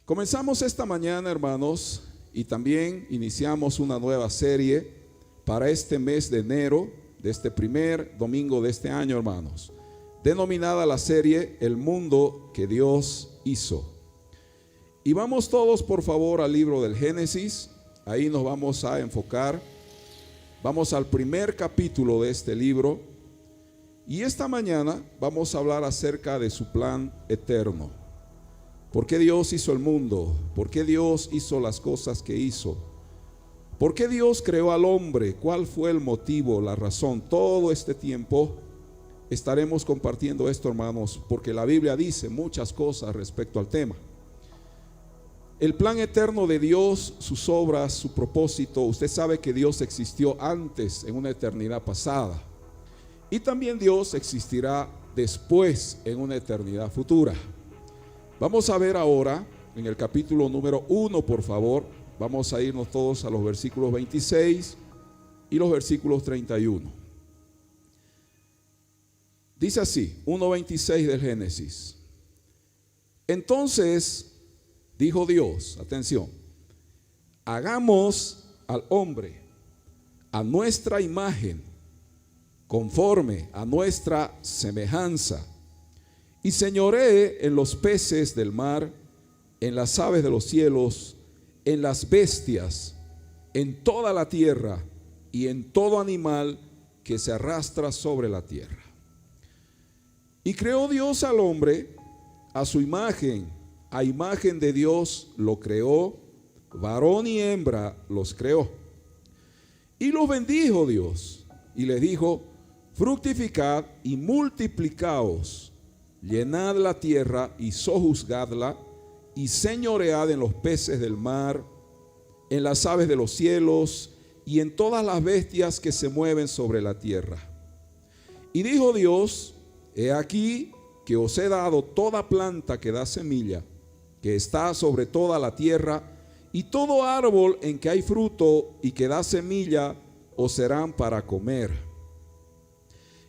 Comenzamos esta mañana, hermanos, y también iniciamos una nueva serie para este mes de enero, de este primer domingo de este año, hermanos, denominada la serie El Mundo que Dios Hizo. Y vamos todos, por favor, al libro del Génesis. Ahí nos vamos a enfocar. Vamos al primer capítulo de este libro. Y esta mañana vamos a hablar acerca de su plan eterno. ¿Por qué Dios hizo el mundo? ¿Por qué Dios hizo las cosas que hizo? ¿Por qué Dios creó al hombre? ¿Cuál fue el motivo, la razón? Todo este tiempo estaremos compartiendo esto, hermanos, porque la Biblia dice muchas cosas respecto al tema. El plan eterno de Dios, sus obras, su propósito. Usted sabe que Dios existió antes, en una eternidad pasada. Y también Dios existirá después, en una eternidad futura. Vamos a ver ahora en el capítulo número 1, por favor. Vamos a irnos todos a los versículos 26 y los versículos 31. Dice así, 1:26 del Génesis. Entonces dijo Dios, atención, hagamos al hombre a nuestra imagen, conforme a nuestra semejanza, y señoree en los peces del mar, en las aves de los cielos, en las bestias, en toda la tierra y en todo animal que se arrastra sobre la tierra. Y creó Dios al hombre a su imagen, a imagen de Dios lo creó, varón y hembra los creó. Y los bendijo Dios y les dijo: fructificad y multiplicaos, llenad la tierra y sojuzgadla, y señoread en los peces del mar, en las aves de los cielos, y en todas las bestias que se mueven sobre la tierra. Y dijo Dios: he aquí que os he dado toda planta que da semilla, que está sobre toda la tierra, y todo árbol en que hay fruto y que da semilla os serán para comer.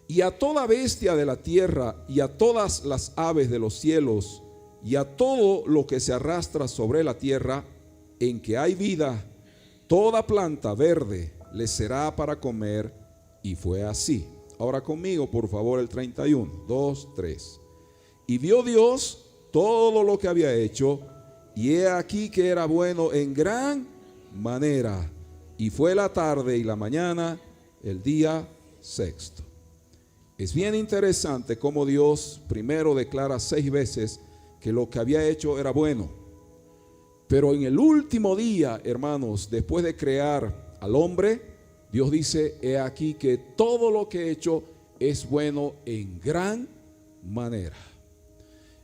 Y a toda bestia de la tierra, y a todas las aves de los cielos, y a todo lo que se arrastra sobre la tierra, en que hay vida, toda planta verde les será para comer. Y fue así. Ahora conmigo, por favor, el 31, 2, 3. Y vio Dios todo lo que había hecho, y he aquí que era bueno en gran manera. Y fue la tarde y la mañana, el día sexto. Es bien interesante cómo Dios primero declara 6 veces que lo que había hecho era bueno. Pero en el último día, hermanos, después de crear al hombre, Dios dice: he aquí que todo lo que he hecho es bueno en gran manera.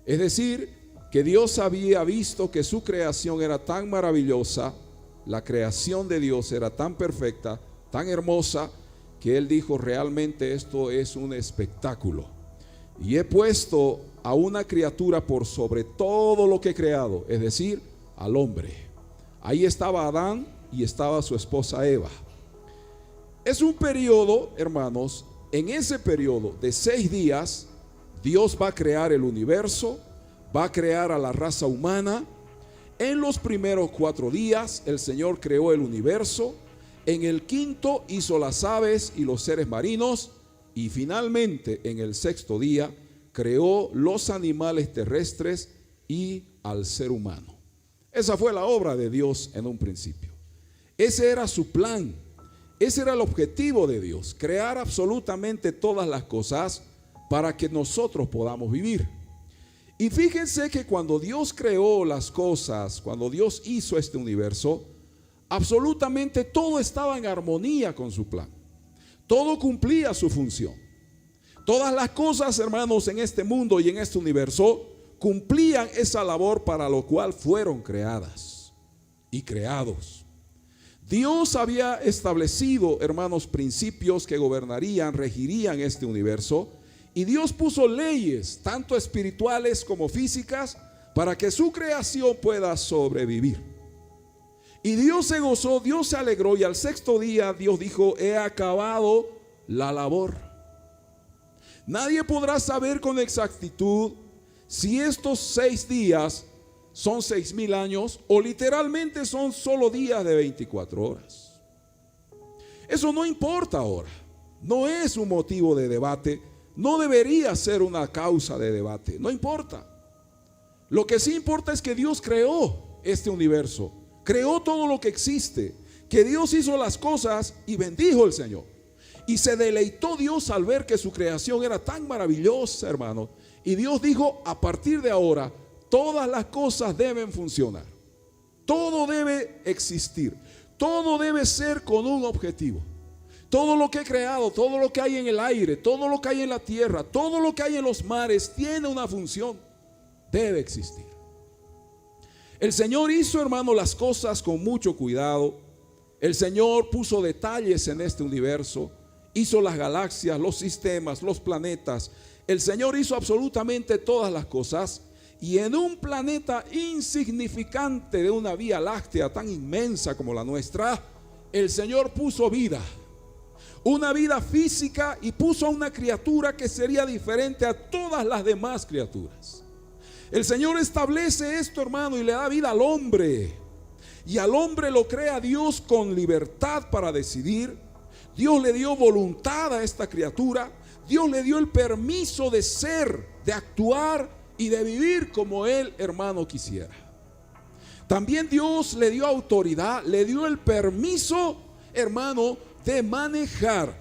Es decir, que Dios había visto que su creación era tan maravillosa, la creación de Dios era tan perfecta, tan hermosa, que Él dijo: realmente esto es un espectáculo. Y he puesto a una criatura por sobre todo lo que he creado, es decir, al hombre. Ahí estaba Adán y estaba su esposa Eva. Es un periodo, hermanos, en ese periodo de 6 días, Dios va a crear el universo, va a crear a la raza humana. En los primeros 4 días, el Señor creó el universo. En el quinto hizo las aves y los seres marinos, y finalmente en el 6º día creó los animales terrestres y al ser humano. Esa fue la obra de Dios en un principio. Ese era su plan, ese era el objetivo de Dios: crear absolutamente todas las cosas para que nosotros podamos vivir. Y fíjense que cuando Dios creó las cosas, cuando Dios hizo este universo, absolutamente todo estaba en armonía con su plan. Todo cumplía su función. Todas las cosas, hermanos, en este mundo y en este universo cumplían esa labor para lo cual fueron creadas y creados. Dios había establecido, hermanos, principios que gobernarían, regirían este universo, y Dios puso leyes, tanto espirituales como físicas, para que su creación pueda sobrevivir. Y Dios se gozó, Dios se alegró, y al 6º día Dios dijo: he acabado la labor. Nadie podrá saber con exactitud si estos 6 días son 6,000 años o literalmente son solo días de 24 horas. Eso no importa ahora, no es un motivo de debate, no debería ser una causa de debate, no importa. Lo que sí importa es que Dios creó este universo, creó todo lo que existe, que Dios hizo las cosas y bendijo el Señor. Y se deleitó Dios al ver que su creación era tan maravillosa, hermano. Y Dios dijo, a partir de ahora, todas las cosas deben funcionar. Todo debe existir. Todo debe ser con un objetivo. Todo lo que he creado, todo lo que hay en el aire, todo lo que hay en la tierra, todo lo que hay en los mares, tiene una función. Debe existir. El Señor hizo, hermano, las cosas con mucho cuidado. El Señor puso detalles en este universo. Hizo las galaxias, los sistemas, los planetas. El Señor hizo absolutamente todas las cosas. Y en un planeta insignificante de una vía láctea tan inmensa como la nuestra, el Señor puso vida. Una vida física, y puso a una criatura que sería diferente a todas las demás criaturas. El Señor establece esto, hermano, y le da vida al hombre. Y al hombre lo crea Dios con libertad para decidir. Dios le dio voluntad a esta criatura. Dios le dio el permiso de ser, de actuar y de vivir como él, hermano, quisiera. También Dios le dio autoridad, le dio el permiso, hermano, de manejar,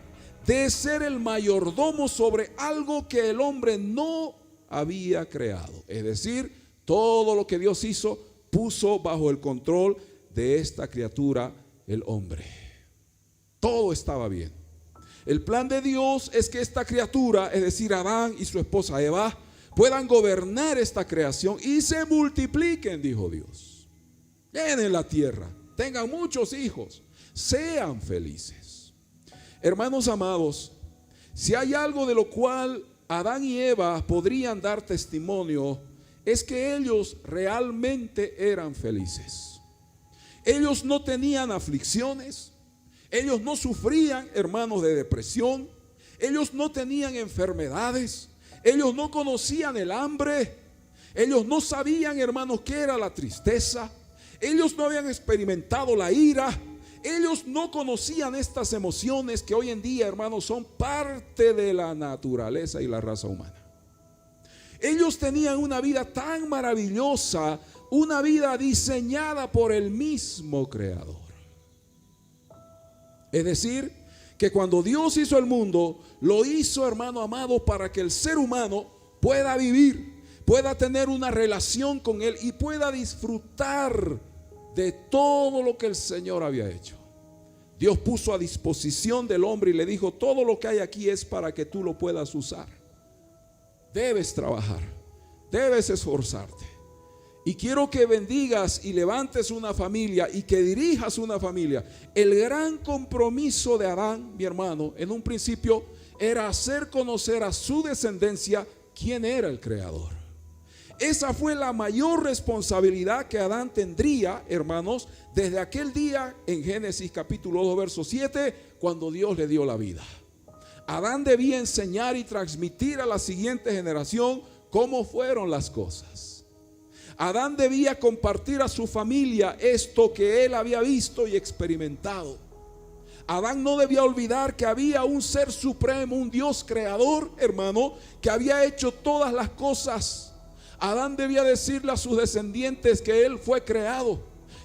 de ser el mayordomo sobre algo que el hombre no había creado. Es decir, todo lo que Dios hizo, puso bajo el control de esta criatura, el hombre. Todo estaba bien. El plan de Dios es que esta criatura, es decir, Adán y su esposa Eva, puedan gobernar esta creación y se multipliquen, dijo Dios. Llenen la tierra, tengan muchos hijos, sean felices. Hermanos amados, si hay algo de lo cual Adán y Eva podrían dar testimonio, es que ellos realmente eran felices. Ellos no tenían aflicciones, ellos no sufrían, hermanos, de depresión, ellos no tenían enfermedades, ellos no conocían el hambre, ellos no sabían, hermanos, qué era la tristeza, ellos no habían experimentado la ira, ellos no conocían estas emociones que hoy en día, hermanos, son parte de la naturaleza y la raza humana. Ellos tenían una vida tan maravillosa, una vida diseñada por el mismo Creador. Es decir, que cuando Dios hizo el mundo, lo hizo, hermano amado, para que el ser humano pueda vivir, pueda tener una relación con Él y pueda disfrutar de todo lo que el Señor había hecho. Dios puso a disposición del hombre y le dijo: todo lo que hay aquí es para que tú lo puedas usar. Debes trabajar, debes esforzarte. Y quiero que bendigas y levantes una familia y que dirijas una familia. El gran compromiso de Adán, mi hermano, en un principio era hacer conocer a su descendencia quién era el Creador. Esa fue la mayor responsabilidad que Adán tendría, hermanos, desde aquel día en Génesis capítulo 2, verso 7, cuando Dios le dio la vida. Adán debía enseñar y transmitir a la siguiente generación cómo fueron las cosas. Adán debía compartir a su familia esto que él había visto y experimentado. Adán no debía olvidar que había un ser supremo, un Dios creador, hermano, que había hecho todas las cosas. Adán debía decirle a sus descendientes que él fue creado,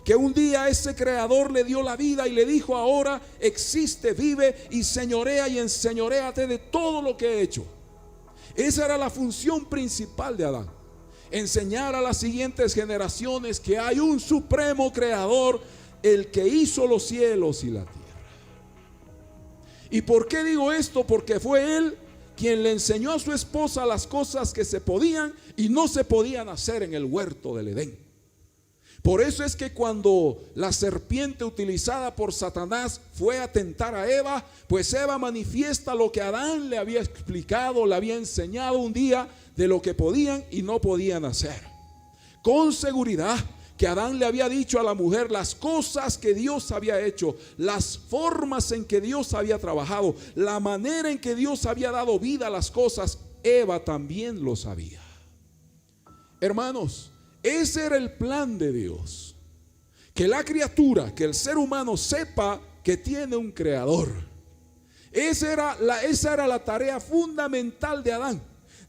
que un día ese creador le dio la vida y le dijo: ahora existe, vive y señorea y enseñoréate de todo lo que he hecho. Esa era la función principal de Adán: enseñar a las siguientes generaciones que hay un supremo creador, el que hizo los cielos y la tierra. ¿Y por qué digo esto? Porque fue él quien le enseñó a su esposa las cosas que se podían y no se podían hacer en el huerto del Edén. Por eso es que cuando la serpiente utilizada por Satanás fue a tentar a Eva, pues Eva manifiesta lo que Adán le había explicado, le había enseñado un día de lo que podían y no podían hacer. Con seguridad que Adán le había dicho a la mujer las cosas que Dios había hecho, las formas en que Dios había trabajado, la manera en que Dios había dado vida a las cosas. Eva también lo sabía. Hermanos, Ese era el plan de Dios. Que la criatura, que el ser humano sepa que tiene un creador. Esa era la tarea fundamental de Adán.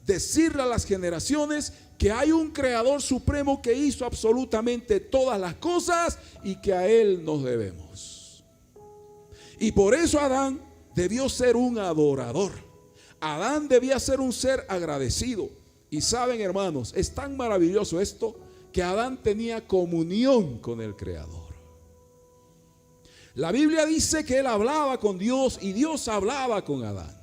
Decirle a las generaciones que hay un creador supremo que hizo absolutamente todas las cosas y que a él nos debemos. Y por eso Adán debió ser un adorador. Adán debía ser un ser agradecido. Y saben, hermanos, es tan maravilloso esto que Adán tenía comunión con el Creador. La Biblia dice que él hablaba con Dios y Dios hablaba con Adán.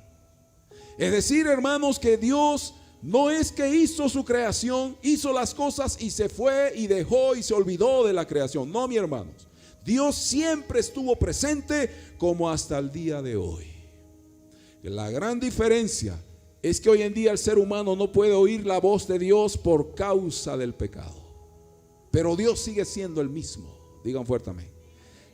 Es decir, hermanos, que Dios no es que hizo su creación, hizo las cosas y se fue y dejó y se olvidó de la creación. No, mis hermanos. Dios siempre estuvo presente como hasta el día de hoy. La gran diferencia es que hoy en día el ser humano no puede oír la voz de Dios por causa del pecado. Pero Dios sigue siendo el mismo. Digan fuertemente.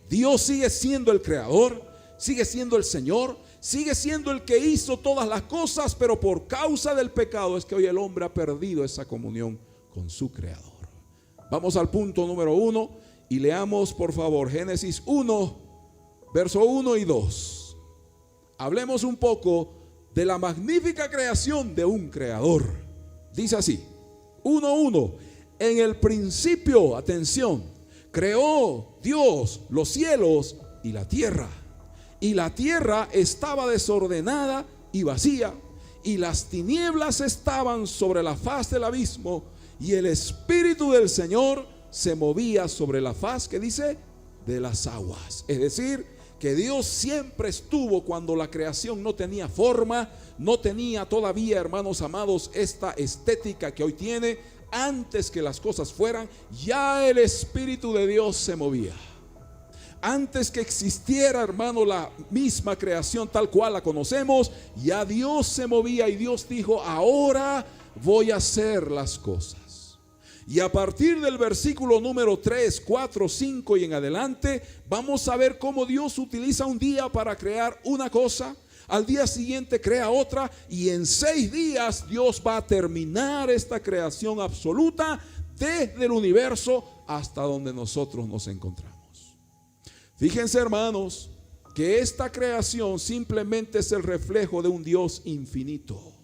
Dios sigue siendo el creador, sigue siendo el Señor, sigue siendo el que hizo todas las cosas, pero por causa del pecado es que hoy el hombre ha perdido esa comunión con su creador. Vamos al punto número 1 y leamos por favor Génesis 1, verso 1 y 2. Hablemos un poco de la magnífica creación de un creador. Dice así, 1:1. En el principio, atención, creó Dios los cielos y la tierra. Y la tierra estaba desordenada y vacía, y las tinieblas estaban sobre la faz del abismo, y el Espíritu del Señor se movía sobre la faz, que dice, de las aguas. Es decir, que Dios siempre estuvo cuando la creación no tenía forma, no tenía todavía, hermanos amados, esta estética que hoy tiene. Antes que las cosas fueran, ya el Espíritu de Dios se movía. Antes que existiera, hermano, la misma creación tal cual la conocemos, ya Dios se movía y Dios dijo, ahora voy a hacer las cosas. Y a partir del versículo número 3, 4, 5 y en adelante, vamos a ver cómo Dios utiliza un día para crear una cosa. Al día siguiente crea otra y en 6 días Dios va a terminar esta creación absoluta desde el universo hasta donde nosotros nos encontramos. Fíjense, hermanos, que esta creación simplemente es el reflejo de un Dios infinito.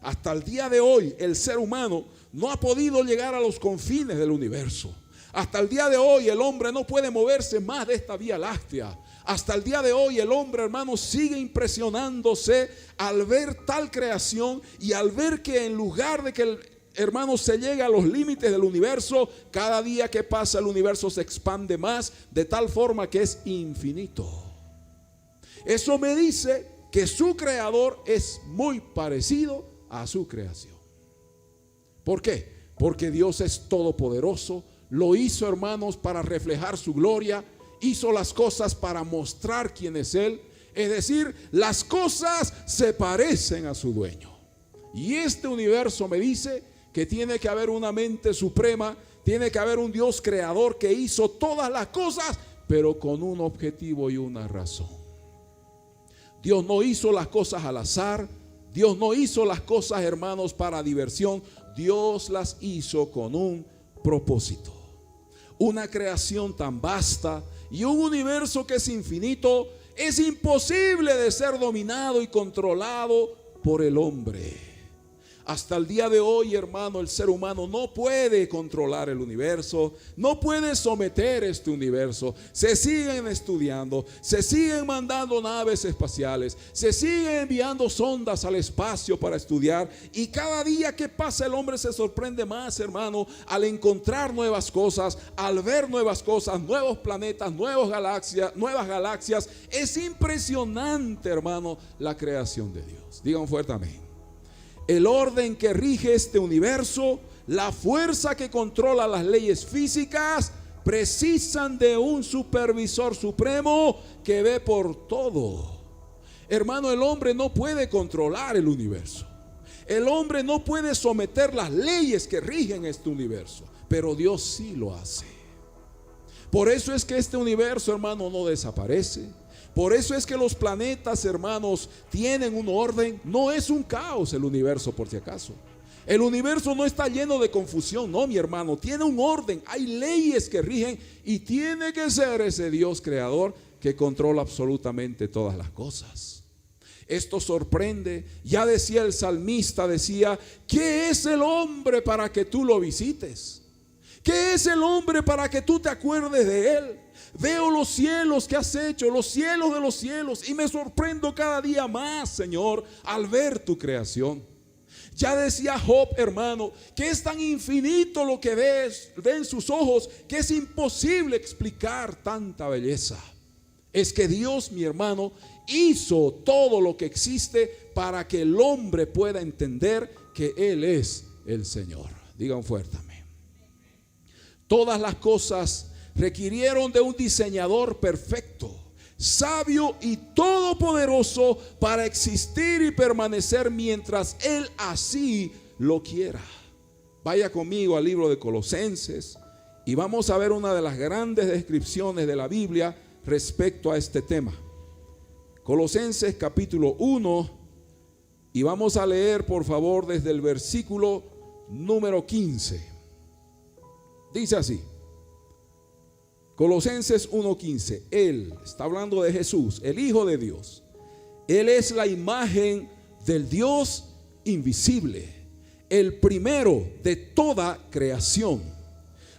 Hasta el día de hoy el ser humano no ha podido llegar a los confines del universo. Hasta el día de hoy el hombre no puede moverse más de esta Vía Láctea. Hasta el día de hoy el hombre, hermanos, sigue impresionándose al ver tal creación y al ver que en lugar de que el hermano se llegue a los límites del universo, cada día que pasa el universo se expande más de tal forma que es infinito. Eso me dice que su creador es muy parecido a su creación. ¿Por qué? Porque Dios es todopoderoso. Lo hizo, hermanos, para reflejar su gloria. Hizo las cosas para mostrar quién es Él. Es decir, las cosas se parecen a su dueño. Y este universo me dice que tiene que haber una mente suprema, tiene que haber un Dios creador que hizo todas las cosas, pero con un objetivo y una razón. Dios no hizo las cosas al azar. Dios no hizo las cosas, hermanos, para diversión. Dios las hizo con un propósito. Una creación tan vasta y un universo que es infinito, es imposible de ser dominado y controlado por el hombre. Hasta el día de hoy, hermano, el ser humano no puede controlar el universo, no puede someter este universo. Se siguen estudiando, se siguen mandando naves espaciales, se siguen enviando sondas al espacio para estudiar, y cada día que pasa el hombre se sorprende más, hermano, al encontrar nuevas cosas, al ver nuevas cosas, nuevos planetas, nuevas galaxias. Es impresionante, hermano, la creación de Dios. Digan fuerte amén. El orden que rige este universo, la fuerza que controla las leyes físicas, precisan de un supervisor supremo que ve por todo. Hermano, el hombre no puede controlar el universo. El hombre no puede someter las leyes que rigen este universo, pero Dios sí lo hace. Por eso es que este universo, hermano, no desaparece. Por eso es que los planetas, hermanos, tienen un orden. No es un caos el universo, por si acaso. El universo no está lleno de confusión, no, mi hermano, tiene un orden, hay leyes que rigen y tiene que ser ese Dios creador que controla absolutamente todas las cosas. Esto sorprende. Ya decía el salmista, decía: ¿qué es el hombre para que tú lo visites? ¿Qué es el hombre para que tú te acuerdes de él? Veo los cielos que has hecho, los cielos de los cielos, y me sorprendo cada día más, Señor, al ver tu creación. Ya decía Job, hermano, que es tan infinito lo que ven sus ojos, que es imposible explicar tanta belleza. Es que Dios, mi hermano, hizo todo lo que existe para que el hombre pueda entender que Él es el Señor. Digan fuerte amén. Todas las cosas requirieron de un diseñador perfecto, sabio y todopoderoso para existir y permanecer mientras Él así lo quiera. Vaya conmigo al libro de Colosenses y vamos a ver una de las grandes descripciones de la Biblia respecto a este tema. Colosenses capítulo 1, y vamos a leer por favor desde el versículo número 15. Dice así: Colosenses 1:15. Él está hablando de Jesús, el Hijo de Dios. Él es la imagen del Dios invisible, el primero de toda creación,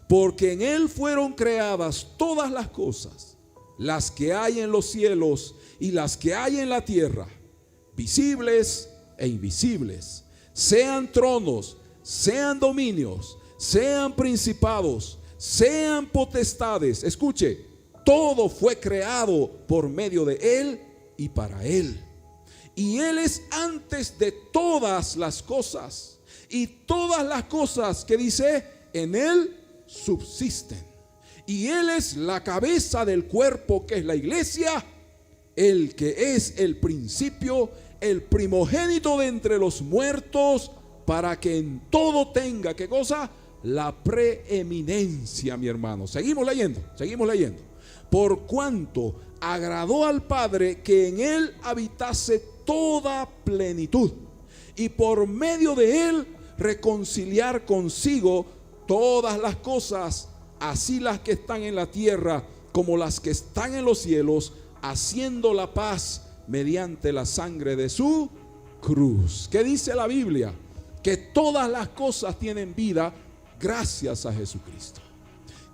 porque en Él fueron creadas todas las cosas, las que hay en los cielos y las que hay en la tierra, visibles e invisibles, sean tronos, sean dominios, sean principados, sean potestades. Escuche, todo fue creado por medio de Él y para Él. Y Él es antes de todas las cosas, y todas las cosas, que dice, en Él subsisten. Y Él es la cabeza del cuerpo, que es la iglesia, el que es el principio, el primogénito de entre los muertos, para que en todo tenga, ¿qué cosa? La preeminencia, mi hermano. Seguimos leyendo. Por cuanto agradó al Padre que en Él habitase toda plenitud, y por medio de Él reconciliar consigo todas las cosas, así las que están en la tierra como las que están en los cielos, haciendo la paz mediante la sangre de su cruz. ¿Qué dice la Biblia? Que todas las cosas tienen vida gracias a Jesucristo.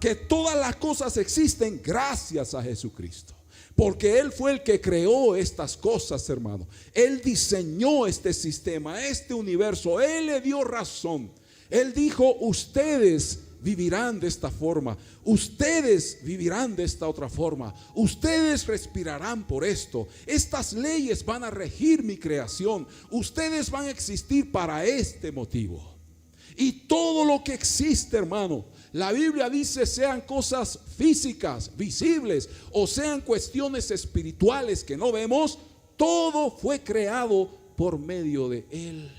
Que todas las cosas existen gracias a Jesucristo. Porque Él fue el que creó estas cosas, hermano. Él diseñó este sistema, este universo. Él le dio razón. Él dijo: ustedes vivirán de esta forma, ustedes vivirán de esta otra forma, ustedes respirarán por esto, estas leyes van a regir mi creación, ustedes van a existir para este motivo. Y todo lo que existe, hermano, la Biblia dice, sean cosas físicas, visibles, o sean cuestiones espirituales que no vemos, todo fue creado por medio de Él.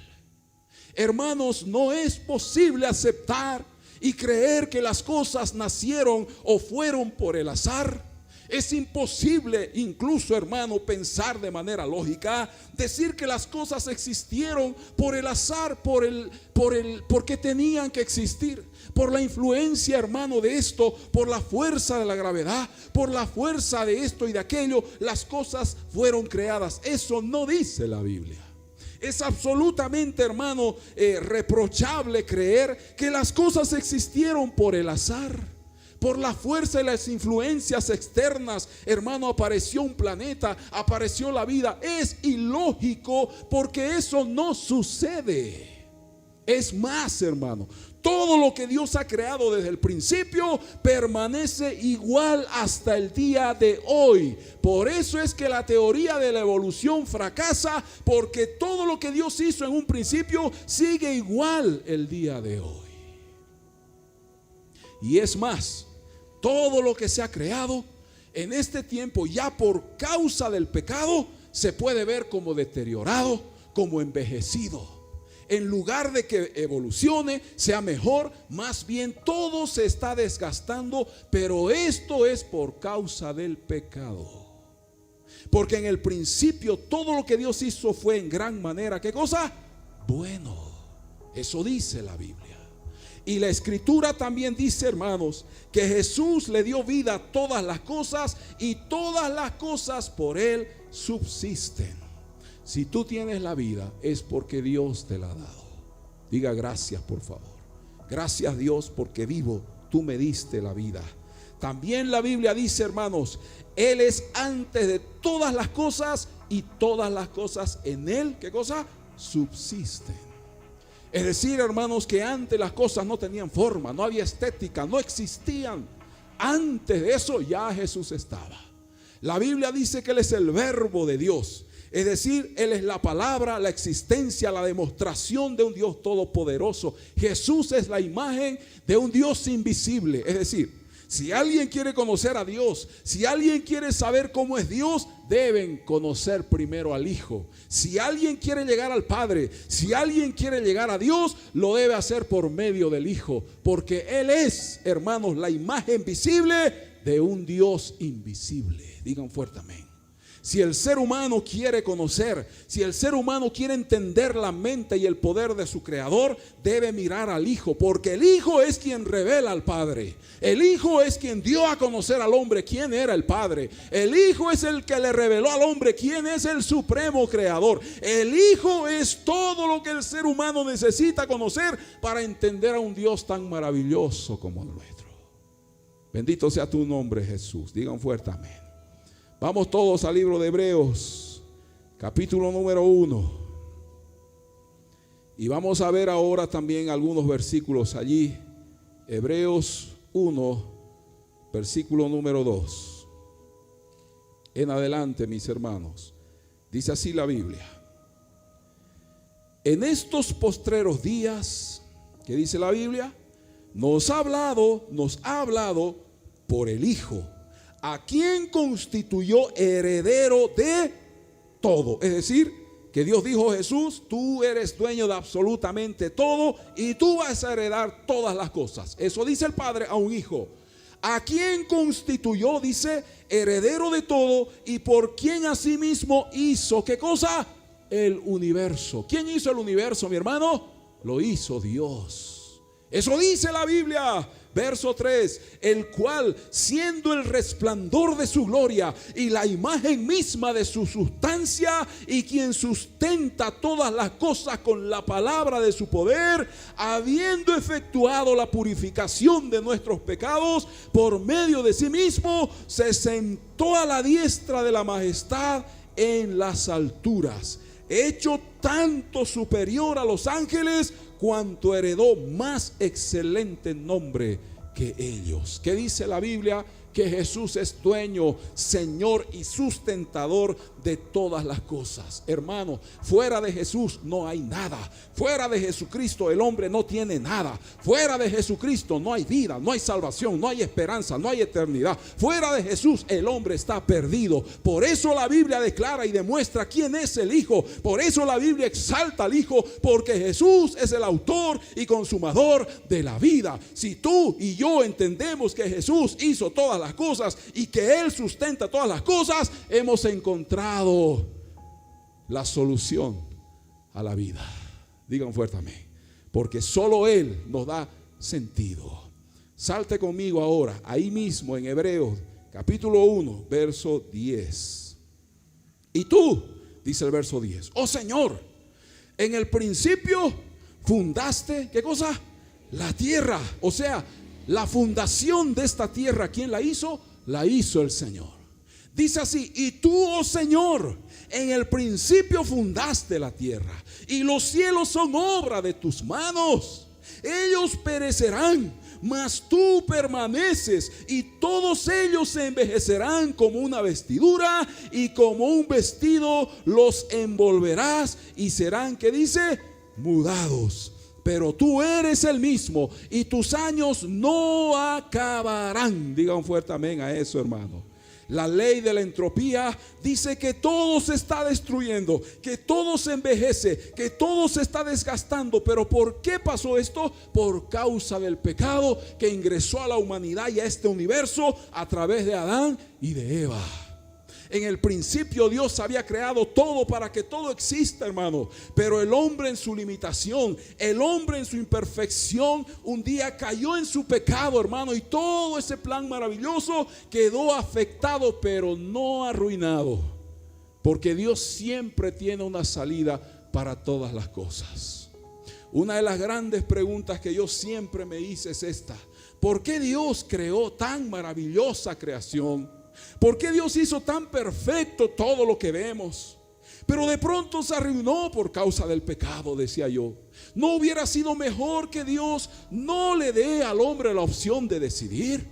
Hermanos, no es posible aceptar y creer que las cosas nacieron o fueron por el azar. Es imposible, incluso, hermano, pensar de manera lógica, decir que las cosas existieron por el azar, porque tenían que existir, por la influencia, hermano, de esto, por la fuerza de la gravedad, por la fuerza de esto y de aquello, las cosas fueron creadas. Eso no dice la Biblia. Es absolutamente, hermano, reprochable creer que las cosas existieron por el azar, por la fuerza y las influencias externas. Hermano, apareció un planeta, apareció la vida. Es ilógico, porque eso no sucede. Es más, hermano, todo lo que Dios ha creado desde el principio permanece igual hasta el día de hoy. Por eso es que la teoría de la evolución fracasa, porque todo lo que Dios hizo en un principio sigue igual el día de hoy. Y es más, todo lo que se ha creado en este tiempo, ya por causa del pecado, se puede ver como deteriorado, como envejecido. En lugar de que evolucione, sea mejor, más bien todo se está desgastando. Pero esto es por causa del pecado. Porque en el principio todo lo que Dios hizo fue en gran manera, ¿qué cosa? Bueno. Eso dice la Biblia. Y la Escritura también dice, hermanos, que Jesús le dio vida a todas las cosas y todas las cosas por Él subsisten. Si tú tienes la vida es porque Dios te la ha dado. Diga gracias, por favor. Gracias, Dios, porque vivo, tú me diste la vida. También la Biblia dice, hermanos, Él es antes de todas las cosas y todas las cosas en Él, ¿qué cosa? Subsisten. Es decir, hermanos, que antes las cosas no tenían forma, no había estética, no existían. Antes de eso ya Jesús estaba. La Biblia dice que Él es el verbo de Dios. Es decir, Él es la palabra, la existencia, la demostración de un Dios todopoderoso. Jesús es la imagen de un Dios invisible. Es decir, si alguien quiere conocer a Dios, si alguien quiere saber cómo es Dios, deben conocer primero al Hijo. Si alguien quiere llegar al Padre, si alguien quiere llegar a Dios, lo debe hacer por medio del Hijo. Porque Él es, hermanos, la imagen visible de un Dios invisible. Digan fuerte amén. Si el ser humano quiere conocer, si el ser humano quiere entender la mente y el poder de su Creador, debe mirar al Hijo, porque el Hijo es quien revela al Padre. El Hijo es quien dio a conocer al hombre quién era el Padre. El Hijo es el que le reveló al hombre quién es el supremo Creador. El Hijo es todo lo que el ser humano necesita conocer para entender a un Dios tan maravilloso como el nuestro. Bendito sea tu nombre, Jesús. Digan fuerte amén. Vamos todos al libro de Hebreos, capítulo número 1. Y vamos a ver ahora también algunos versículos allí. Hebreos 1, versículo número 2. En adelante, mis hermanos. Dice así la Biblia. En estos postreros días, ¿qué dice la Biblia? Nos ha hablado por el Hijo, a quien constituyó heredero de todo. Es decir, que Dios dijo: Jesús, tú eres dueño de absolutamente todo y tú vas a heredar todas las cosas. Eso dice el Padre a un Hijo. A quien constituyó, dice, heredero de todo, y por quien asimismo hizo, ¿qué cosa? El universo. ¿Quién hizo el universo, mi hermano? Lo hizo Dios. Eso dice la Biblia. Verso 3, el cual, siendo el resplandor de su gloria y la imagen misma de su sustancia, y quien sustenta todas las cosas con la palabra de su poder, habiendo efectuado la purificación de nuestros pecados por medio de sí mismo, se sentó a la diestra de la majestad en las alturas, hecho tanto superior a los ángeles, cuanto heredó más excelente nombre que ellos. ¿Qué dice la Biblia? Que Jesús es dueño, Señor y sustentador de todas las cosas. Hermano, fuera de Jesús no hay nada. Fuera de Jesucristo el hombre no tiene nada. Fuera de Jesucristo no hay vida, no hay salvación, no hay esperanza, no hay eternidad. Fuera de Jesús el hombre está perdido. Por eso la Biblia declara y demuestra quién es el Hijo. Por eso la Biblia exalta al Hijo, porque Jesús es el autor y consumador de la vida. Si tú y yo entendemos que Jesús hizo todas las cosas y que Él sustenta todas las cosas, hemos encontrado la solución a la vida. Digan fuertemente, porque solo Él nos da sentido. Salte conmigo ahora, ahí mismo en Hebreos capítulo 1, verso 10. Y tú, dice el verso 10, oh Señor, en el principio fundaste, ¿qué cosa? La tierra. O sea, la fundación de esta tierra, ¿quién la hizo? La hizo el Señor. Dice así: y tú, oh Señor, en el principio fundaste la tierra, y los cielos son obra de tus manos. Ellos perecerán, mas tú permaneces, y todos ellos se envejecerán como una vestidura, y como un vestido los envolverás, y serán, ¿qué dice? Mudados. Pero tú eres el mismo, y tus años no acabarán. Digan fuerte amén a eso, hermano. La ley de la entropía dice que todo se está destruyendo, que todo se envejece, que todo se está desgastando. Pero ¿por qué pasó esto? Por causa del pecado que ingresó a la humanidad y a este universo a través de Adán y de Eva. En el principio Dios había creado todo para que todo exista, hermano. Pero el hombre en su limitación, el hombre en su imperfección, un día cayó en su pecado, hermano. Y todo ese plan maravilloso quedó afectado, pero no arruinado. Porque Dios siempre tiene una salida para todas las cosas. Una de las grandes preguntas que yo siempre me hice es esta: ¿por qué Dios creó tan maravillosa creación? ¿Por qué Dios hizo tan perfecto todo lo que vemos? Pero de pronto se arruinó por causa del pecado, decía yo. ¿No hubiera sido mejor que Dios no le dé al hombre la opción de decidir?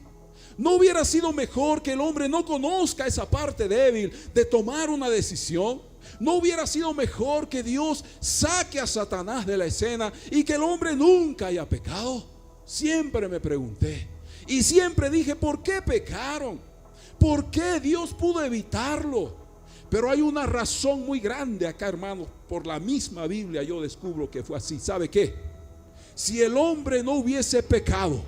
¿No hubiera sido mejor que el hombre no conozca esa parte débil de tomar una decisión? ¿No hubiera sido mejor que Dios saque a Satanás de la escena y que el hombre nunca haya pecado? Siempre me pregunté y siempre dije: ¿por qué pecaron? ¿Por qué Dios pudo evitarlo? Pero hay una razón muy grande acá, hermanos. Por la misma Biblia yo descubro que fue así. ¿Sabe qué? Si el hombre no hubiese pecado,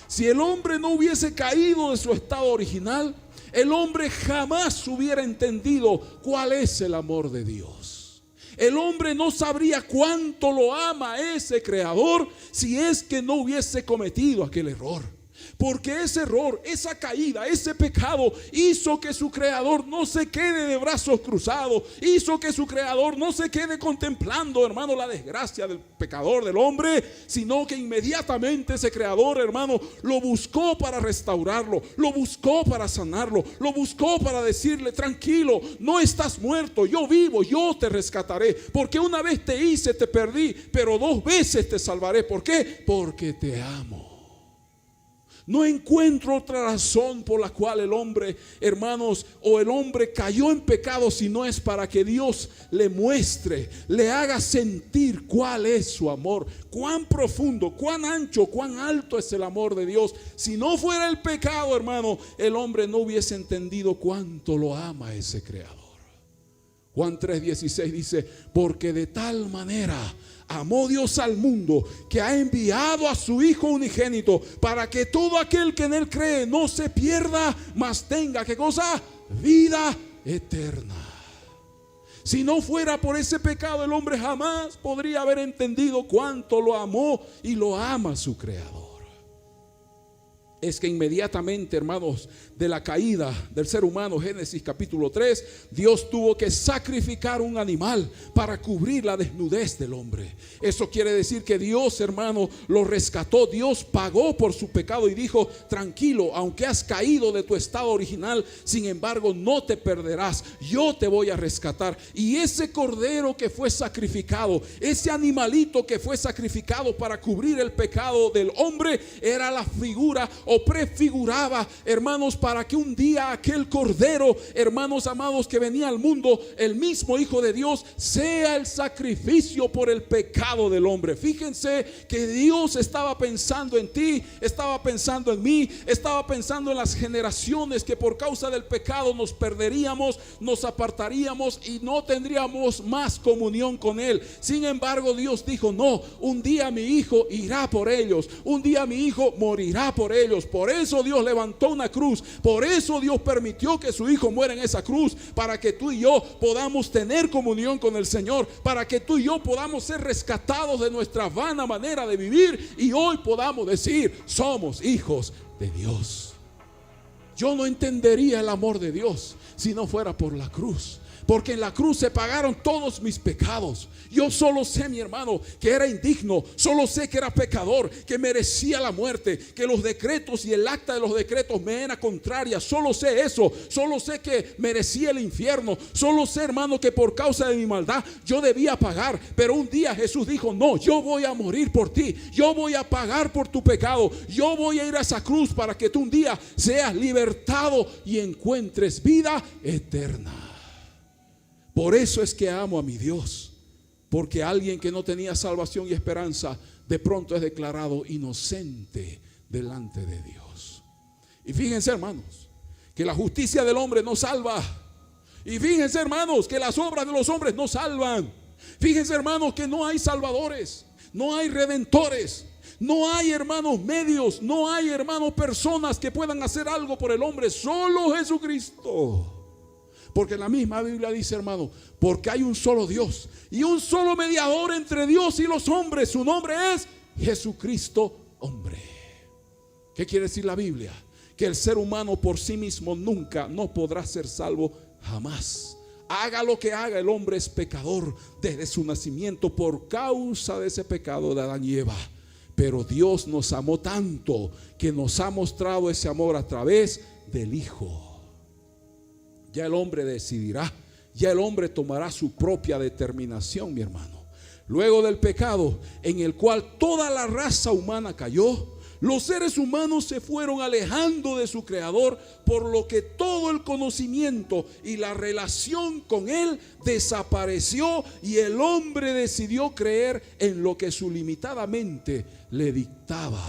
si el hombre no hubiese caído de su estado original, el hombre jamás hubiera entendido cuál es el amor de Dios. El hombre no sabría cuánto lo ama ese creador si es que no hubiese cometido aquel error. Porque ese error, esa caída, ese pecado hizo que su creador no se quede de brazos cruzados, hizo que su creador no se quede contemplando, hermano, la desgracia del pecador, del hombre, sino que inmediatamente ese creador, hermano, lo buscó para restaurarlo, lo buscó para sanarlo, lo buscó para decirle: tranquilo, no estás muerto, yo vivo, yo te rescataré, porque una vez te hice, te perdí, pero 2 veces te salvaré. ¿Por qué? Porque te amo. No encuentro otra razón por la cual el hombre, hermanos, o el hombre cayó en pecado, si no es para que Dios le muestre, le haga sentir cuál es su amor, cuán profundo, cuán ancho, cuán alto es el amor de Dios. Si no fuera el pecado, hermano, el hombre no hubiese entendido cuánto lo ama ese creador. Juan 3:16 dice: porque de tal manera amó Dios al mundo, que ha enviado a su Hijo unigénito, para que todo aquel que en él cree no se pierda, mas tenga, ¿qué cosa? Vida eterna. Si no fuera por ese pecado, el hombre jamás podría haber entendido cuánto lo amó y lo ama su creador. Es que inmediatamente, hermanos, de la caída del ser humano, Génesis capítulo 3, Dios tuvo que sacrificar un animal para cubrir la desnudez del hombre. Eso quiere decir que Dios, hermano, lo rescató. Dios pagó por su pecado y dijo: tranquilo, aunque has caído de tu estado original, sin embargo no te perderás, yo te voy a rescatar. Y ese cordero que fue sacrificado, ese animalito que fue sacrificado para cubrir el pecado del hombre, era la figura o prefiguraba, hermanos, para que un día aquel cordero, hermanos amados, que venía al mundo, el mismo Hijo de Dios, sea el sacrificio por el pecado del hombre. Fíjense que Dios estaba pensando en ti, estaba pensando en mí, estaba pensando en las generaciones que por causa del pecado nos perderíamos, nos apartaríamos y no tendríamos más comunión con Él. Sin embargo, Dios dijo: no, un día mi Hijo irá por ellos, un día mi Hijo morirá por ellos. Por eso Dios levantó una cruz, por eso Dios permitió que su Hijo muera en esa cruz, para que tú y yo podamos tener comunión con el Señor, para que tú y yo podamos ser rescatados de nuestra vana manera de vivir y hoy podamos decir: somos hijos de Dios. Yo no entendería el amor de Dios si no fuera por la cruz, porque en la cruz se pagaron todos mis pecados. Yo solo sé, mi hermano, que era indigno, solo sé que era pecador, que merecía la muerte, que los decretos y el acta de los decretos me era contraria. Solo sé eso, solo sé que merecía el infierno, solo sé, hermano, que por causa de mi maldad yo debía pagar. Pero un día Jesús dijo: no, yo voy a morir por ti, yo voy a pagar por tu pecado, yo voy a ir a esa cruz para que tú un día seas libertado y encuentres vida eterna. Por eso es que amo a mi Dios, porque alguien que no tenía salvación y esperanza de pronto es declarado inocente delante de Dios. Y fíjense, hermanos, que la justicia del hombre no salva. Y fíjense, hermanos, que las obras de los hombres no salvan. Fíjense, hermanos, que no hay salvadores, no hay redentores, no hay, hermanos, medios, no hay, hermanos, personas que puedan hacer algo por el hombre. Solo Jesucristo. Porque la misma Biblia dice, hermano, porque hay un solo Dios y un solo mediador entre Dios y los hombres. Su nombre es Jesucristo, hombre. ¿Qué quiere decir la Biblia? Que el ser humano por sí mismo nunca no podrá ser salvo, jamás. Haga lo que haga, el hombre es pecador desde su nacimiento por causa de ese pecado de Adán y Eva. Pero Dios nos amó tanto que nos ha mostrado ese amor a través del Hijo. Ya el hombre decidirá, ya el hombre tomará su propia determinación, mi hermano. Luego del pecado en el cual toda la raza humana cayó, los seres humanos se fueron alejando de su Creador, por lo que todo el conocimiento y la relación con Él desapareció y el hombre decidió creer en lo que su limitada mente le dictaba.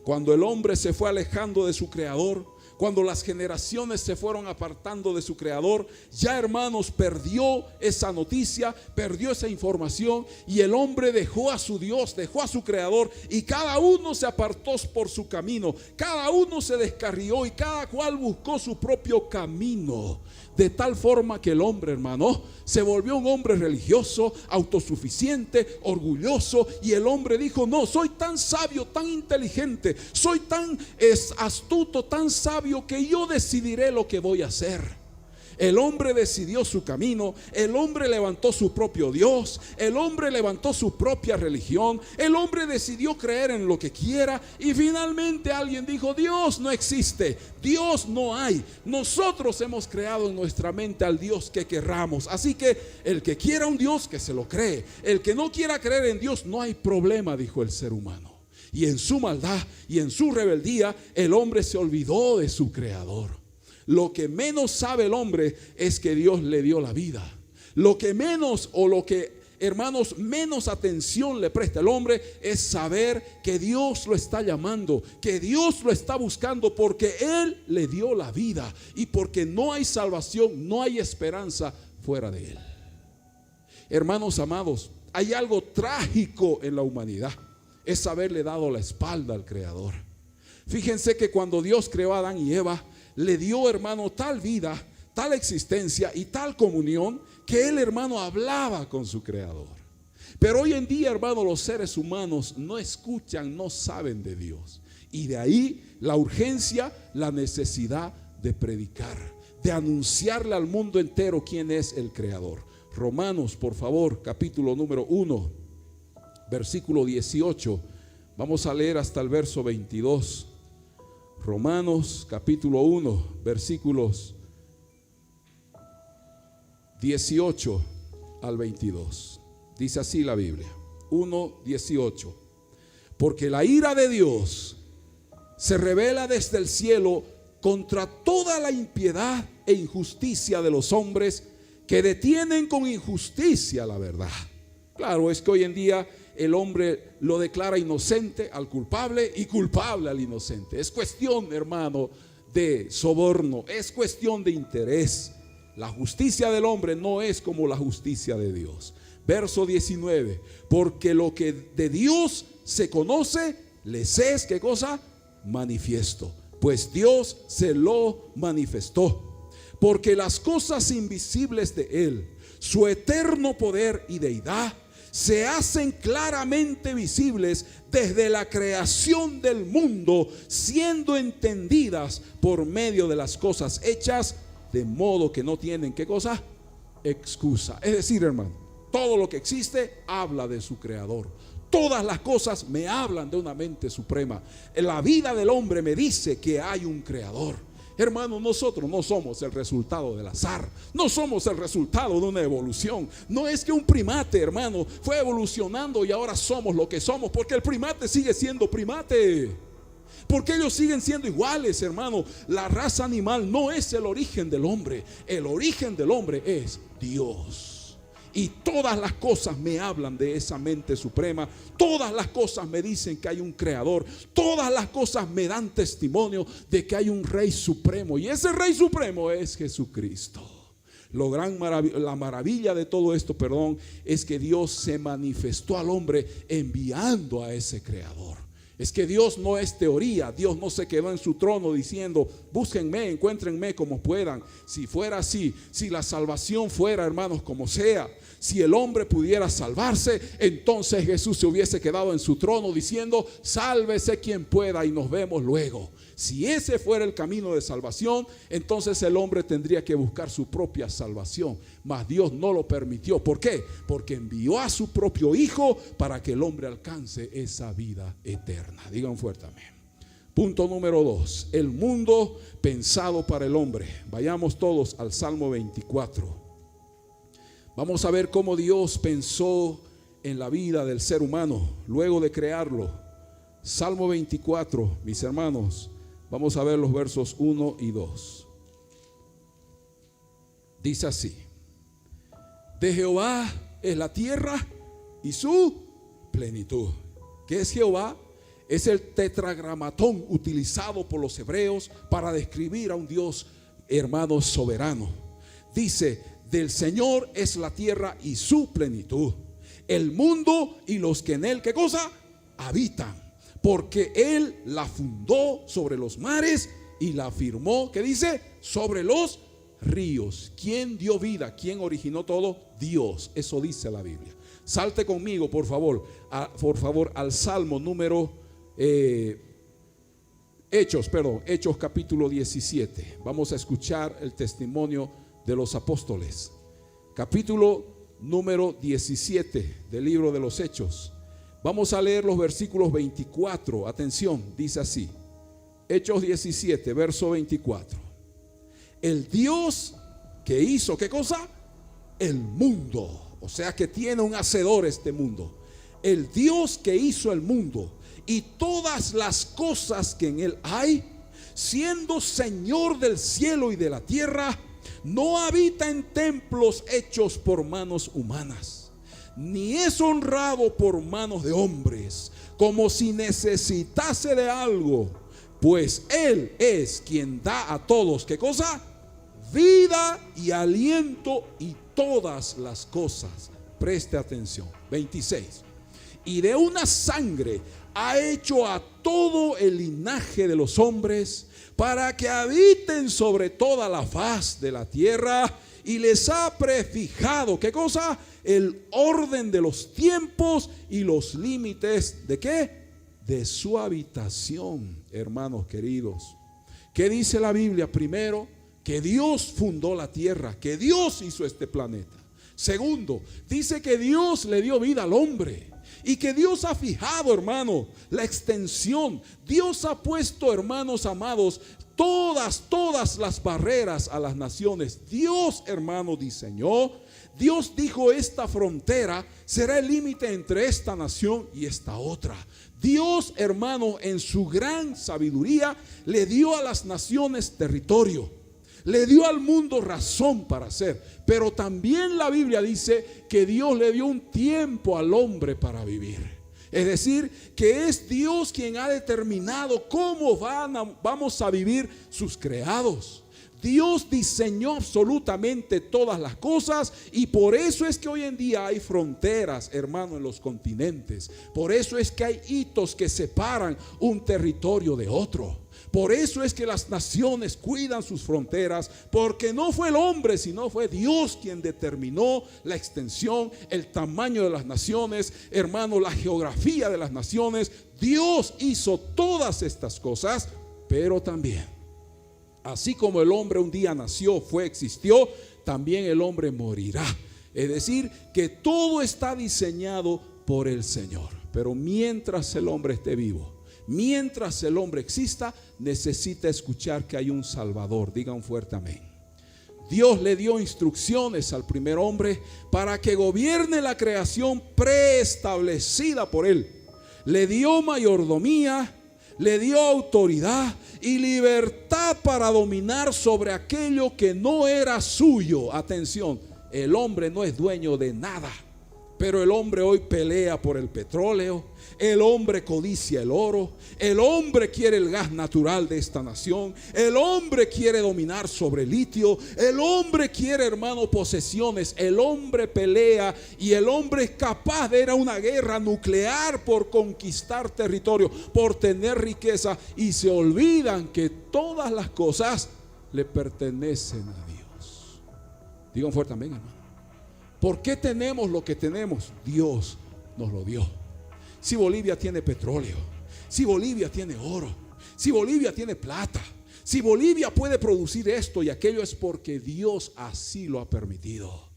Cuando el hombre se fue alejando de su Creador, cuando las generaciones se fueron apartando de su Creador, ya, hermanos, perdió esa noticia, perdió esa información, y el hombre dejó a su Dios, dejó a su Creador, y cada uno se apartó por su camino, cada uno se descarrió y cada cual buscó su propio camino. De tal forma que el hombre, hermano, se volvió un hombre religioso, autosuficiente, orgulloso, y el hombre dijo: no, soy tan sabio, tan inteligente, soy tan astuto, tan sabio, que yo decidiré lo que voy a hacer. El hombre decidió su camino, el hombre levantó su propio Dios, el hombre levantó su propia religión, el hombre decidió creer en lo que quiera, y finalmente alguien dijo: Dios no existe, Dios no hay. Nosotros hemos creado en nuestra mente al Dios que querramos, así que el que quiera un Dios, que se lo cree. El que no quiera creer en Dios, no hay problema, dijo el ser humano. Y en su maldad y en su rebeldía, el hombre se olvidó de su Creador. Lo que menos sabe el hombre es que Dios le dio la vida. Lo que menos, o lo que, hermanos, menos atención le presta el hombre es saber que Dios lo está llamando, que Dios lo está buscando, porque Él le dio la vida y porque no hay salvación, no hay esperanza fuera de Él. Hermanos amados, hay algo trágico en la humanidad, es haberle dado la espalda al Creador. Fíjense que cuando Dios creó a Adán y Eva, le dio, hermano, tal vida, tal existencia y tal comunión, que él, hermano, hablaba con su Creador. Pero hoy en día, hermano, los seres humanos no escuchan, no saben de Dios. Y de ahí la urgencia, la necesidad de predicar, de anunciarle al mundo entero quién es el Creador. Romanos, por favor, capítulo número 1, versículo 18. Vamos a leer hasta el verso 22. Romanos capítulo 1, versículos 18 al 22. Dice así la Biblia, 1:18. Porque la ira de Dios se revela desde el cielo contra toda la impiedad e injusticia de los hombres, que detienen con injusticia la verdad. Claro, es que hoy en día el hombre lo declara inocente al culpable y culpable al inocente. Es cuestión, hermano, de soborno, es cuestión de interés. La justicia del hombre no es como la justicia de Dios. Verso 19. Porque lo que de Dios se conoce, les es, ¿qué cosa? Manifiesto. Pues Dios se lo manifestó. Porque las cosas invisibles de Él, su eterno poder y deidad, se hacen claramente visibles desde la creación del mundo, siendo entendidas por medio de las cosas hechas, de modo que no tienen, ¿qué cosa? Excusa. Es decir, hermano, todo lo que existe habla de su Creador. Todas las cosas me hablan de una mente suprema. La vida del hombre me dice que hay un Creador. Hermano, nosotros no somos el resultado del azar, no somos el resultado de una evolución. No es que un primate, hermano, fue evolucionando y ahora somos lo que somos, porque el primate sigue siendo primate, porque ellos siguen siendo iguales, hermano. La raza animal no es el origen del hombre, el origen del hombre es Dios. Y todas las cosas me hablan de esa mente suprema. Todas las cosas me dicen que hay un Creador. Todas las cosas me dan testimonio de que hay un Rey Supremo. Y ese Rey Supremo es Jesucristo. La maravilla de todo esto, es que Dios se manifestó al hombre enviando a ese Creador. Es que Dios no es teoría. Dios no se quedó en su trono diciendo: búsquenme, encuéntrenme como puedan. Si fuera así, si la salvación fuera, hermanos, como sea, si el hombre pudiera salvarse, entonces Jesús se hubiese quedado en su trono diciendo: sálvese quien pueda y nos vemos luego. Si ese fuera el camino de salvación, entonces el hombre tendría que buscar su propia salvación. Mas Dios no lo permitió. ¿Por qué? Porque envió a su propio Hijo para que el hombre alcance esa vida eterna. Digan fuerte amén. Punto número 2. El mundo pensado para el hombre. Vayamos todos al Salmo 24. Vamos a ver cómo Dios pensó en la vida del ser humano luego de crearlo. Salmo 24, mis hermanos. Vamos a ver los versos 1 y 2. Dice así: de Jehová es la tierra y su plenitud. ¿Qué es Jehová? Es el tetragramatón utilizado por los hebreos para describir a un Dios, hermanos, soberano. Dice: del Señor es la tierra y su plenitud, el mundo y los que en él, ¿qué cosa? Habitan. Porque Él la fundó sobre los mares y la firmó, ¿qué dice? Sobre los ríos. ¿Quién dio vida? ¿Quién originó todo? Dios. Eso dice la Biblia. Salte conmigo, por favor, al Salmo número Hechos capítulo 17. Vamos a escuchar el testimonio de los apóstoles. Capítulo número 17 del libro de los Hechos. Vamos a leer los versículos 24. Atención, dice así: Hechos 17, verso 24. El Dios que hizo, ¿qué cosa? El mundo. O sea que tiene un hacedor este mundo. El Dios que hizo el mundo y todas las cosas que en él hay, siendo Señor del cielo y de la tierra, no habita en templos hechos por manos humanas, ni es honrado por manos de hombres, como si necesitase de algo, pues Él es quien da a todos, ¿qué cosa? Vida y aliento y todas las cosas. Preste atención. 26. Y de una sangre ha hecho a todo el linaje de los hombres, para que habiten sobre toda la faz de la tierra, y les ha prefijado, ¿qué cosa? El orden de los tiempos y los límites ¿de qué? De su habitación. Hermanos queridos, ¿qué dice la Biblia? Primero, que Dios fundó la tierra, que Dios hizo este planeta. Segundo, dice que Dios le dio vida al hombre y que Dios ha fijado, hermano, la extensión. Dios ha puesto, hermanos amados, todas las barreras a las naciones. Dios, hermano, diseñó. Dios dijo: esta frontera será el límite entre esta nación y esta otra. Dios, hermano, en su gran sabiduría, le dio a las naciones territorio, le dio al mundo razón para hacer. Pero también la Biblia dice que Dios le dio un tiempo al hombre para vivir. Es decir, que es Dios quien ha determinado cómo vamos a vivir sus creados. Dios diseñó absolutamente todas las cosas, y por eso es que hoy en día hay fronteras, hermano, en los continentes. Por eso es que hay hitos que separan un territorio de otro. Por eso es que las naciones cuidan sus fronteras, porque no fue el hombre, sino fue Dios quien determinó la extensión, el tamaño de las naciones, hermano, la geografía de las naciones. Dios hizo todas estas cosas, pero también, así como el hombre un día nació, existió, también el hombre morirá. Es decir, que todo está diseñado por el Señor. Pero mientras el hombre esté vivo, mientras el hombre exista, necesita escuchar que hay un Salvador. Digan fuerte amén. Dios le dio instrucciones al primer hombre para que gobierne la creación preestablecida por él. Le dio mayordomía, le dio autoridad y libertad para dominar sobre aquello que no era suyo. Atención, el hombre no es dueño de nada. Pero el hombre hoy pelea por el petróleo, el hombre codicia el oro, el hombre quiere el gas natural de esta nación, el hombre quiere dominar sobre el litio, el hombre quiere, hermano, posesiones, el hombre pelea y el hombre es capaz de ir a una guerra nuclear por conquistar territorio, por tener riqueza, y se olvidan que todas las cosas le pertenecen a Dios. Digan fuerte amén, hermano. ¿Por qué tenemos lo que tenemos? Dios nos lo dio. Si Bolivia tiene petróleo, si Bolivia tiene oro, si Bolivia tiene plata, si Bolivia puede producir esto y aquello, es porque Dios así lo ha permitido.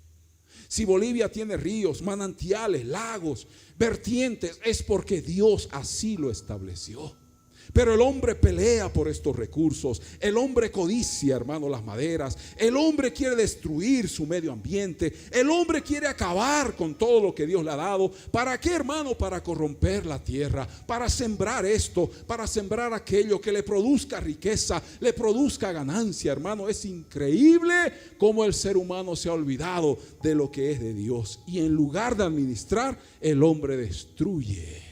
Si Bolivia tiene ríos, manantiales, lagos, vertientes, es porque Dios así lo estableció. Pero el hombre pelea por estos recursos. El hombre codicia, hermano, las maderas. El hombre quiere destruir su medio ambiente. El hombre quiere acabar con todo lo que Dios le ha dado. ¿Para qué, hermano? Para corromper la tierra, para sembrar esto, para sembrar aquello que le produzca riqueza, le produzca ganancia, hermano. Es increíble cómo el ser humano se ha olvidado de lo que es de Dios, y en lugar de administrar, el hombre destruye.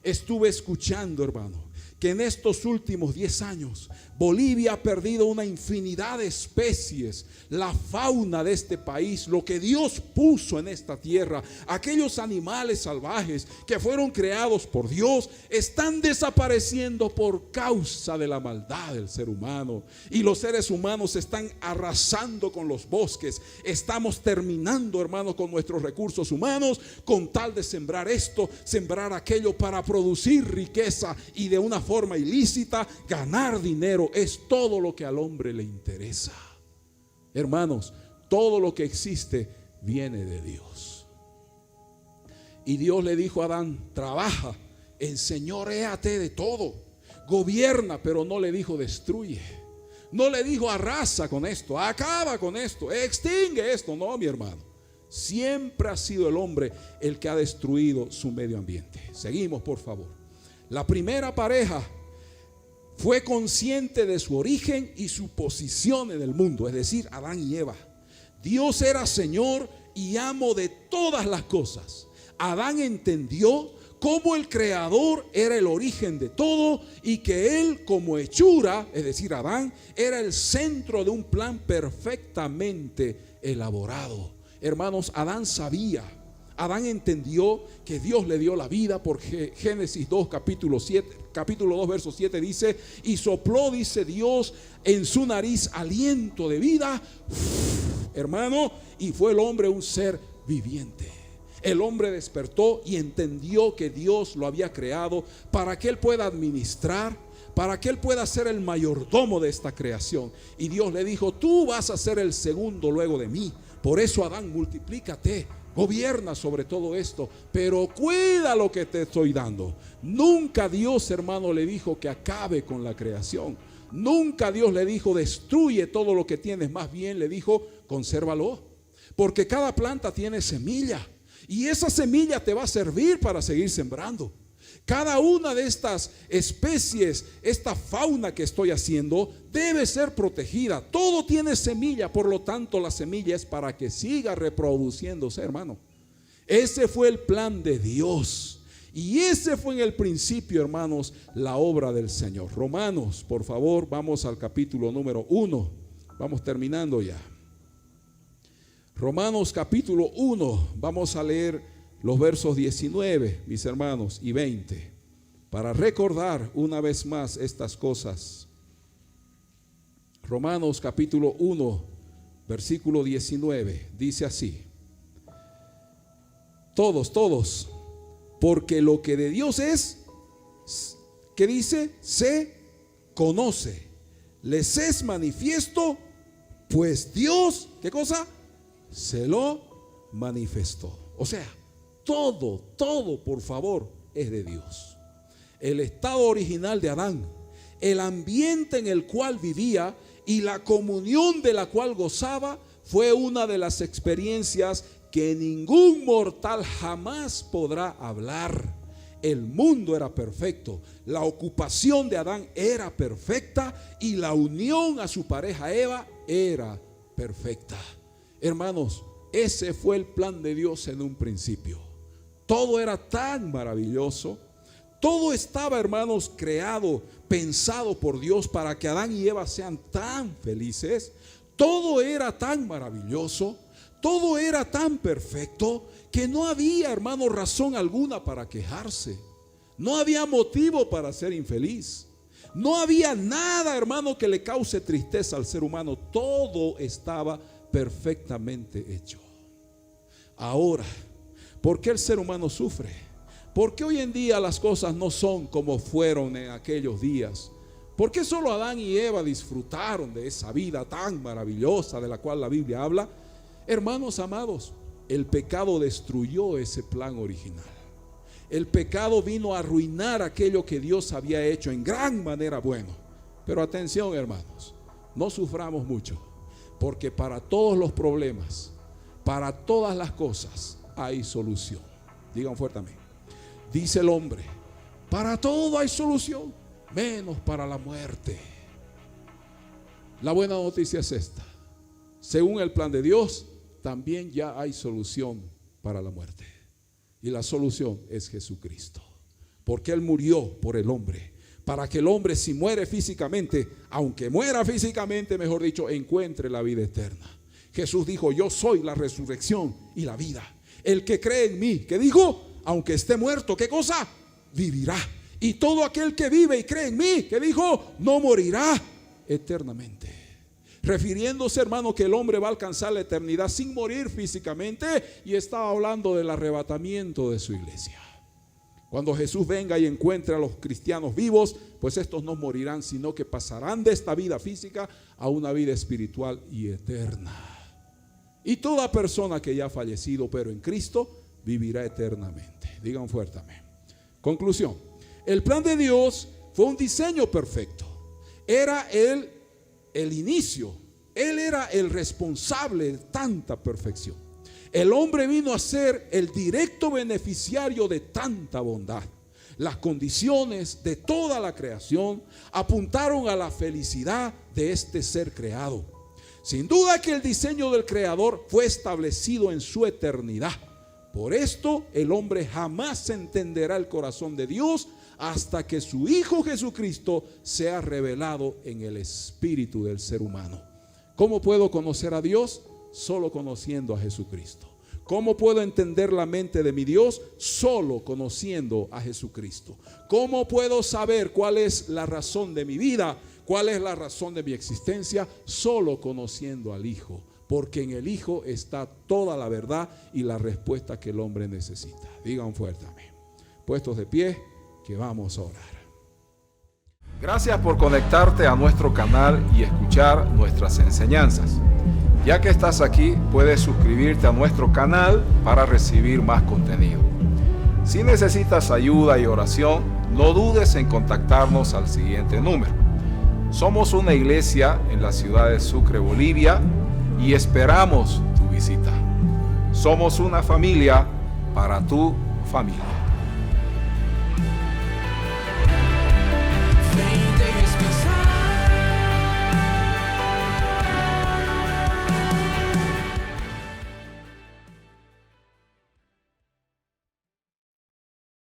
Estuve escuchando, hermano, que en estos últimos 10 años Bolivia ha perdido una infinidad de especies. La fauna de este país, lo que Dios puso en esta tierra, aquellos animales salvajes que fueron creados por Dios, están desapareciendo por causa de la maldad del ser humano. Y los seres humanos están arrasando con los bosques. Estamos terminando, hermanos, con nuestros recursos humanos, con tal de sembrar esto, sembrar aquello, para producir riqueza y de una forma ilícita ganar dinero. Es todo lo que al hombre le interesa. Hermanos, todo lo que existe viene de Dios. Y Dios le dijo a Adán: trabaja, enseñoréate de todo, gobierna, pero no le dijo destruye. No le dijo arrasa con esto, acaba con esto, extingue esto. No, mi hermano. Siempre ha sido el hombre el que ha destruido su medio ambiente. Seguimos, por favor. La primera pareja fue consciente de su origen y su posición en el mundo, es decir, Adán y Eva. Dios era Señor y amo de todas las cosas. Adán entendió cómo el Creador era el origen de todo y que él, como hechura, es decir, Adán, era el centro de un plan perfectamente elaborado. Hermanos, Adán sabía. Adán entendió que Dios le dio la vida, porque Génesis 2, capítulo 2, verso 7 dice: y sopló, dice Dios, en su nariz aliento de vida, hermano, y fue el hombre un ser viviente. El hombre despertó y entendió que Dios lo había creado para que él pueda administrar, para que él pueda ser el mayordomo de esta creación. Y Dios le dijo: tú vas a ser el segundo luego de mí. Por eso, Adán, multiplícate, gobierna sobre todo esto, pero cuida lo que te estoy dando. Nunca Dios, hermano, le dijo que acabe con la creación. Nunca Dios le dijo destruye todo lo que tienes. Más bien le dijo consérvalo, porque cada planta tiene semilla y esa semilla te va a servir para seguir sembrando. Cada una de estas especies, esta fauna que estoy haciendo, debe ser protegida. Todo tiene semilla, por lo tanto la semilla es para que siga reproduciéndose, hermano. Ese fue el plan de Dios. Y ese fue en el principio, hermanos, la obra del Señor. Romanos, por favor, vamos al capítulo número 1. Vamos terminando ya. Romanos capítulo 1, vamos a leer los versos 19, mis hermanos, y 20, para recordar una vez más estas cosas. Romanos capítulo 1, versículo 19, dice así: todos, porque lo que de Dios es, ¿qué dice? Se conoce, les es manifiesto, pues Dios, ¿qué cosa? Se lo manifestó. O sea, todo, por favor, es de Dios. El estado original de Adán, el ambiente en el cual vivía y la comunión de la cual gozaba, fue una de las experiencias que ningún mortal jamás podrá hablar. El mundo era perfecto, la ocupación de Adán era perfecta y la unión a su pareja Eva era perfecta. Hermanos, Ese fue el plan de Dios en un principio. Todo era tan maravilloso. Todo estaba, hermanos, creado, pensado por Dios para que Adán y Eva sean tan felices. Todo era tan maravilloso, todo era tan perfecto, que no había, hermano, razón alguna para quejarse. No había motivo para ser infeliz. No había nada, hermano, que le cause tristeza al ser humano. Todo estaba perfectamente hecho. Ahora, ¿por qué el ser humano sufre? ¿Por qué hoy en día las cosas no son como fueron en aquellos días? ¿Por qué solo Adán y Eva disfrutaron de esa vida tan maravillosa de la cual la Biblia habla? Hermanos amados, el pecado destruyó ese plan original. El pecado vino a arruinar aquello que Dios había hecho en gran manera bueno. Pero atención, hermanos, no suframos mucho, porque para todos los problemas, para todas las cosas, hay solución. Digan fuertemente. Dice el hombre: para todo hay solución, menos para la muerte. La buena noticia es esta: según el plan de Dios, también ya hay solución para la muerte. Y la solución es Jesucristo, porque Él murió por el hombre, para que el hombre, si muere físicamente, aunque muera físicamente, mejor dicho, encuentre la vida eterna. Jesús dijo: yo soy la resurrección y la vida. El que cree en mí, ¿qué dijo? Aunque esté muerto, ¿qué cosa? Vivirá. Y todo aquel que vive y cree en mí, ¿qué dijo? No morirá eternamente. Refiriéndose, hermano, que el hombre va a alcanzar la eternidad sin morir físicamente, y estaba hablando del arrebatamiento de su iglesia. Cuando Jesús venga y encuentre a los cristianos vivos, pues estos no morirán, sino que pasarán de esta vida física a una vida espiritual y eterna. Y toda persona que ya ha fallecido, pero en Cristo, vivirá eternamente. Digan fuertemente. Conclusión: el plan de Dios fue un diseño perfecto. Era el inicio. Él era el responsable de tanta perfección. El hombre vino a ser el directo beneficiario de tanta bondad. Las condiciones de toda la creación apuntaron a la felicidad de este ser creado. Sin duda que el diseño del Creador fue establecido en su eternidad. Por esto el hombre jamás entenderá el corazón de Dios hasta que su Hijo Jesucristo sea revelado en el espíritu del ser humano. ¿Cómo puedo conocer a Dios? Solo conociendo a Jesucristo. ¿Cómo puedo entender la mente de mi Dios? Solo conociendo a Jesucristo. ¿Cómo puedo saber cuál es la razón de mi vida? ¿Cuál es la razón de mi existencia? Solo conociendo al Hijo. Porque en el Hijo está toda la verdad y la respuesta que el hombre necesita. Digan fuerte amén. Puestos de pie, que vamos a orar. Gracias por conectarte a nuestro canal y escuchar nuestras enseñanzas. Ya que estás aquí, puedes suscribirte a nuestro canal para recibir más contenido. Si necesitas ayuda y oración, no dudes en contactarnos al siguiente número. Somos una iglesia en la ciudad de Sucre, Bolivia, y esperamos tu visita. Somos una familia para tu familia.